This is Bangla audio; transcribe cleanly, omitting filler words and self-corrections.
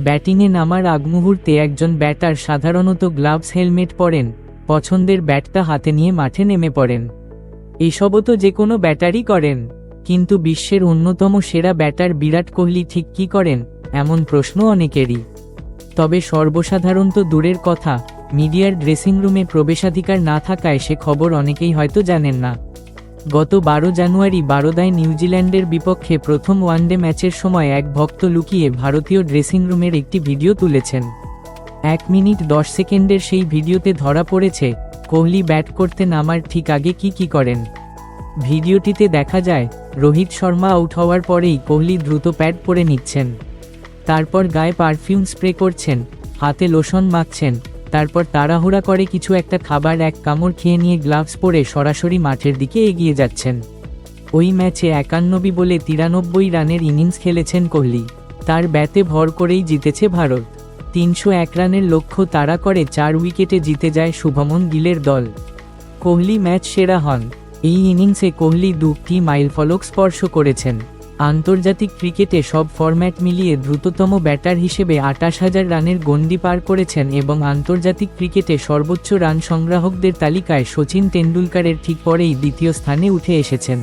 ব্যাটিংয়ে নামার আগমুহূর্তে একজন ব্যাটার সাধারণত গ্লাভস হেলমেট পরেন, পছন্দের ব্যাটটা হাতে নিয়ে মাঠে নেমে পড়েন। এসবও তো যে কোনো ব্যাটারই করেন, কিন্তু বিশ্বের অন্যতম সেরা ব্যাটার বিরাট কোহলি ঠিক কী করেন, এমন প্রশ্ন অনেকেরই। তবে সর্বসাধারণ তো দূরের কথা, মিডিয়ার ড্রেসিং রুমে প্রবেশাধিকার না থাকায় সে খবর অনেকেই হয়তো জানেন না। গত 12 জানুয়ারি বারোদায় নিউজিল্যান্ডের বিপক্ষে প্রথম ওয়ানডে ম্যাচের সময় এক ভক্ত লুকিয়ে ভারতীয় ড্রেসিং রুমের একটি ভিডিও তুলেছেন। 1 মিনিট 10 সেকেন্ডের সেই ভিডিওতে ধরা পড়েছে কোহলি ব্যাট করতে নামার ঠিক আগে কি করেন। ভিডিওটিতে দেখা যায় রোহিত শর্মা আউট হওয়ার পরেই কোহলি দ্রুত প্যাড পরে নিচ্ছেন। তারপর গায়ে পারফিউম স্প্রে করছেন, হাতে লোশন মাখছেন, তারপর তাড়াহুড়া করে কিছু একটা খাবার এক কামড় খেয়ে নিয়ে গ্লাভস পরে সরাসরি মাঠের দিকে এগিয়ে যাচ্ছেন। ওই ম্যাচে 91 বলে 93 রানের ইনিংস খেলেছেন কোহলি। তার ব্যাটে ভর করেই জিতেছে ভারত। 301 রানের লক্ষ্য তাড়া করে 4 উইকেটে জিতে যায় শুভমন গিলের দল। কোহলি ম্যাচ সেরা হন। এই ইনিংসে কোহলি 2টি মাইলফলক স্পর্শ করেছেন। আন্তর্জাতিক ক্রিকেটে সব ফরম্যাট মিলিয়ে দ্রুততম ব্যাটার হিসেবে 28,000 রানের গণ্ডি পার করেছেন এবং আন্তর্জাতিক ক্রিকেটে সর্বোচ্চ রান সংগ্রাহকদের তালিকায় সচিন তেন্ডুলকরের ঠিক পরেই দ্বিতীয় স্থানে উঠে এসেছেন।